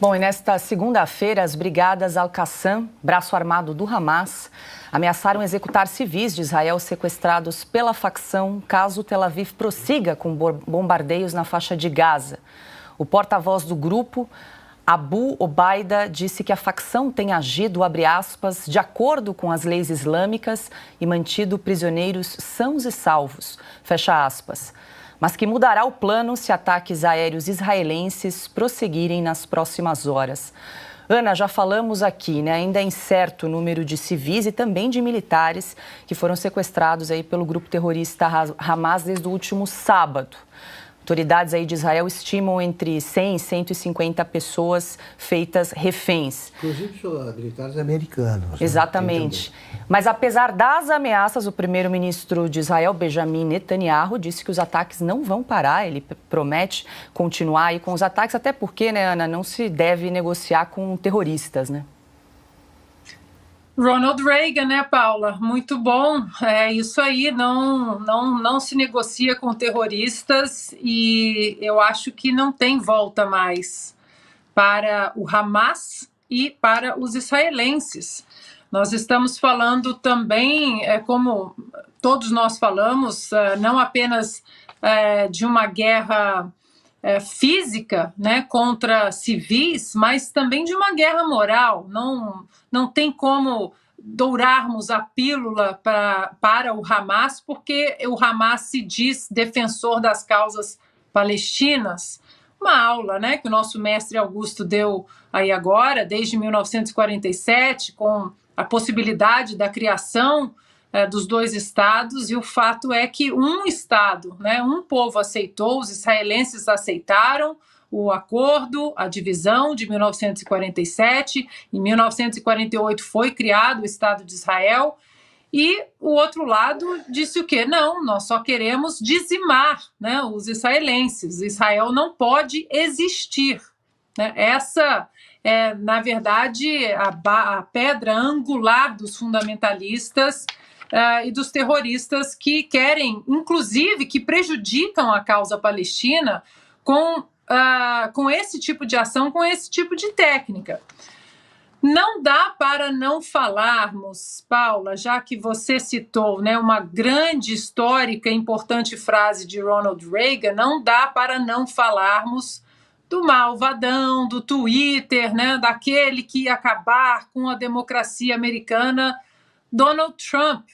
Bom, e nesta segunda-feira, as brigadas Al-Qassam, braço armado do Hamas, ameaçaram executar civis de Israel sequestrados pela facção caso Tel Aviv prossiga com bombardeios na faixa de Gaza. O porta-voz do grupo, Abu Obaida, disse que a facção tem agido, abre aspas, de acordo com as leis islâmicas e mantido prisioneiros sãos e salvos, fecha aspas, mas que mudará o plano se ataques aéreos israelenses prosseguirem nas próximas horas. Ana, já falamos aqui, né? Ainda é incerto o número de civis e também de militares que foram sequestrados aí pelo grupo terrorista Hamas desde o último sábado. Autoridades aí de Israel estimam entre 100 e 150 pessoas feitas reféns. Inclusive militares americanos. Exatamente. Mas apesar das ameaças, o primeiro-ministro de Israel, Benjamin Netanyahu, disse que os ataques não vão parar. Ele promete continuar aí com os ataques, até porque, né, Ana, não se deve negociar com terroristas, né? Ronald Reagan, né, Paula? Muito bom. É isso aí, não se negocia com terroristas e eu acho que não tem volta mais para o Hamas e para os israelenses. Nós estamos falando também, como todos nós falamos, não apenas de uma guerra física, né, contra civis, mas também de uma guerra moral. Não tem como dourarmos a pílula para o Hamas, porque o Hamas se diz defensor das causas palestinas. Uma aula, né, que o nosso mestre Augusto deu aí agora, desde 1947, com a possibilidade da criação dos dois estados, e o fato é que um estado, né, um povo aceitou, os israelenses aceitaram o acordo, a divisão de 1947, em 1948 foi criado o Estado de Israel, e o outro lado disse o quê? Não, nós só queremos dizimar, né, os israelenses, Israel não pode existir, né? Essa é, na verdade, a pedra angular dos fundamentalistas e dos terroristas que querem, inclusive, que prejudicam a causa palestina com esse tipo de ação, com esse tipo de técnica. Não dá para não falarmos, Paula, já que você citou, né, uma grande, histórica e importante frase de Ronald Reagan, não dá para não falarmos do malvadão, do Twitter, né, daquele que ia acabar com a democracia americana, Donald Trump.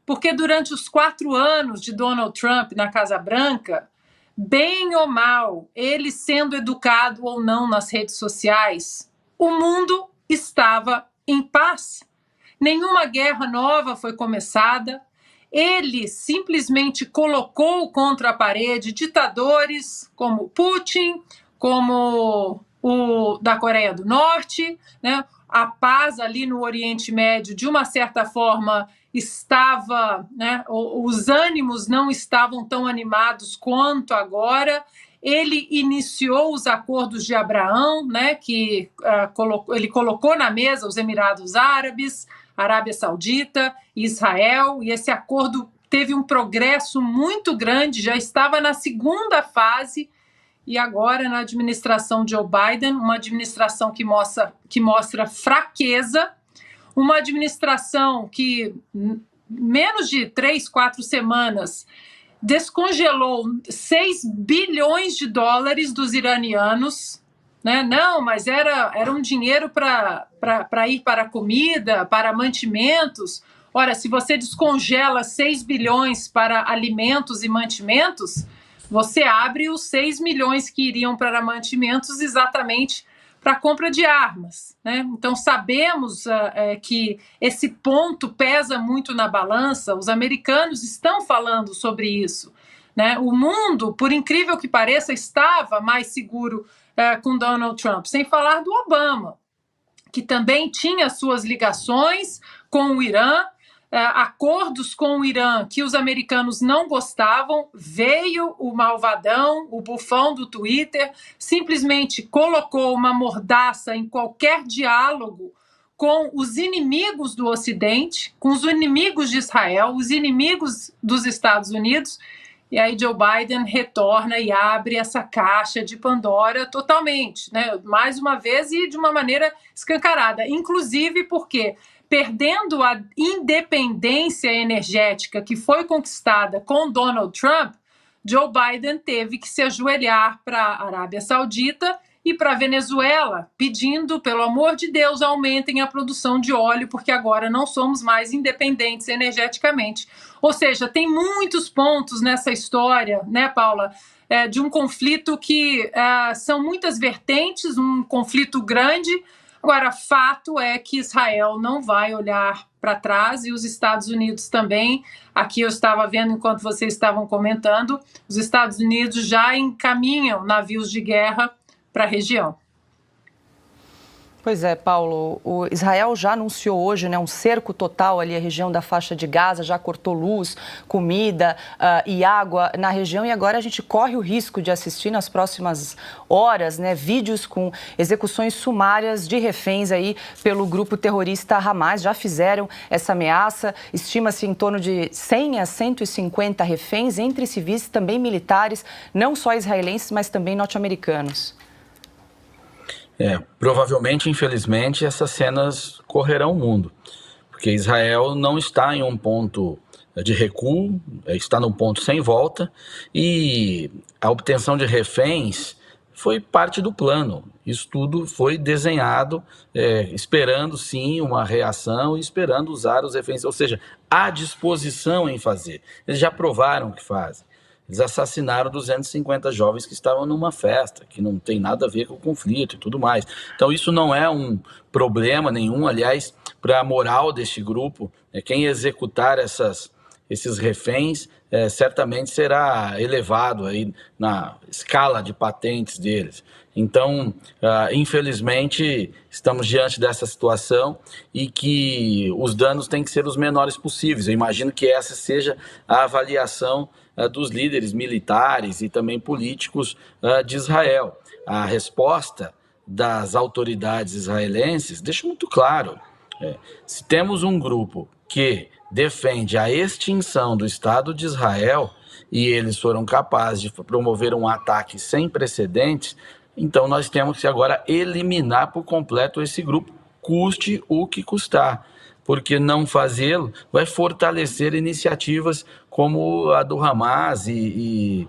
Porque durante os 4 anos de Donald Trump na Casa Branca, bem ou mal, ele sendo educado ou não nas redes sociais, o mundo estava em paz. Nenhuma guerra nova foi começada. Ele simplesmente colocou contra a parede ditadores como Putin, como o da Coreia do Norte, né? A paz ali no Oriente Médio, de uma certa forma, estava, né? Os ânimos não estavam tão animados quanto agora. Ele iniciou os acordos de Abraão, né? Que ele colocou na mesa os Emirados Árabes, Arábia Saudita e Israel, e esse acordo teve um progresso muito grande, já estava na segunda fase, e agora na administração Joe Biden, uma administração que mostra fraqueza, uma administração que, menos de 3, 4 semanas, descongelou 6 bilhões de dólares dos iranianos, né? Não, mas era um dinheiro para ir para comida, para mantimentos. Ora, se você descongela 6 bilhões para alimentos e mantimentos, você abre os 6 milhões que iriam para mantimentos exatamente para a compra de armas, né? Então, sabemos que esse ponto pesa muito na balança, os americanos estão falando sobre isso, né? O mundo, por incrível que pareça, estava mais seguro com Donald Trump, sem falar do Obama, que também tinha suas ligações com o Irã, acordos com o Irã que os americanos não gostavam. Veio o malvadão, o bufão do Twitter, simplesmente colocou uma mordaça em qualquer diálogo com os inimigos do Ocidente, com os inimigos de Israel, os inimigos dos Estados Unidos, E aí Joe Biden retorna e abre essa caixa de Pandora totalmente, né? Mais uma vez e de uma maneira escancarada, inclusive porque perdendo a independência energética que foi conquistada com Donald Trump, Joe Biden teve que se ajoelhar para a Arábia Saudita e para a Venezuela, pedindo, pelo amor de Deus, aumentem a produção de óleo, porque agora não somos mais independentes energeticamente. Ou seja, tem muitos pontos nessa história, né, Paula, de um conflito que são muitas vertentes, um conflito grande. Agora, fato é que Israel não vai olhar para trás e os Estados Unidos também. Aqui eu estava vendo, enquanto vocês estavam comentando, os Estados Unidos já encaminham navios de guerra para a região. Pois é, Paulo, o Israel já anunciou hoje, né, um cerco total ali, a região da faixa de Gaza, já cortou luz, comida e água na região, e agora a gente corre o risco de assistir nas próximas horas, né, vídeos com execuções sumárias de reféns aí pelo grupo terrorista Hamas. Já fizeram essa ameaça, estima-se em torno de 100 a 150 reféns, entre civis e também militares, não só israelenses, mas também norte-americanos. Provavelmente, infelizmente, essas cenas correrão o mundo, porque Israel não está em um ponto de recuo, está num ponto sem volta, e a obtenção de reféns foi parte do plano. Isso tudo foi desenhado, esperando sim uma reação e esperando usar os reféns, ou seja, à disposição em fazer. Eles já provaram que fazem. Eles assassinaram 250 jovens que estavam numa festa, que não tem nada a ver com o conflito e tudo mais. Então isso não é um problema nenhum, aliás, para a moral deste grupo. Quem executar esses reféns certamente será elevado aí na escala de patentes deles. Então, infelizmente, estamos diante dessa situação e que os danos têm que ser os menores possíveis. Eu imagino que essa seja a avaliação dos líderes militares e também políticos de Israel. A resposta das autoridades israelenses deixa muito claro. Se temos um grupo que defende a extinção do Estado de Israel e eles foram capazes de promover um ataque sem precedentes, então nós temos que agora eliminar por completo esse grupo, custe o que custar, porque não fazê-lo vai fortalecer iniciativas como a do Hamas e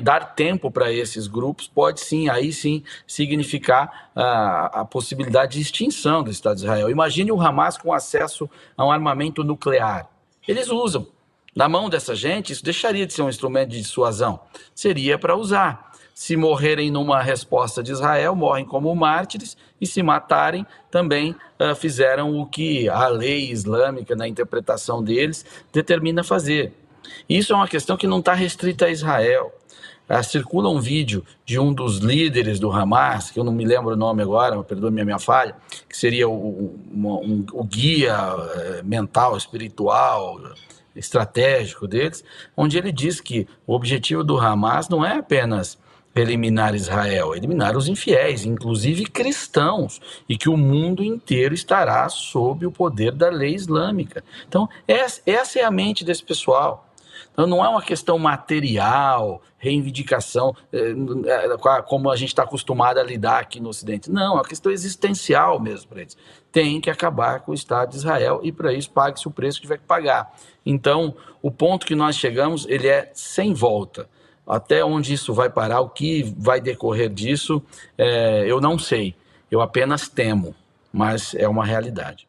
dar tempo para esses grupos pode sim, aí sim, significar a possibilidade de extinção do Estado de Israel. Imagine o Hamas com acesso a um armamento nuclear. Eles usam. Na mão dessa gente, isso deixaria de ser um instrumento de dissuasão. Seria para usar. Se morrerem numa resposta de Israel, morrem como mártires, e se matarem, também fizeram o que a lei islâmica, na interpretação deles, determina fazer. Isso é uma questão que não está restrita a Israel. Circula um vídeo de um dos líderes do Hamas, que eu não me lembro o nome agora, perdoe-me a minha falha, que seria o guia mental, espiritual, estratégico deles, onde ele diz que o objetivo do Hamas não é apenas eliminar Israel, eliminar os infiéis, inclusive cristãos, e que o mundo inteiro estará sob o poder da lei islâmica. Então, essa é a mente desse pessoal. Então, não é uma questão material, reivindicação, como a gente está acostumado a lidar aqui no Ocidente. Não, é uma questão existencial mesmo para eles. Tem que acabar com o Estado de Israel e, para isso, pague-se o preço que tiver que pagar. Então, o ponto que nós chegamos, ele é sem volta. Até onde isso vai parar, o que vai decorrer disso, eu não sei. Eu apenas temo, mas é uma realidade.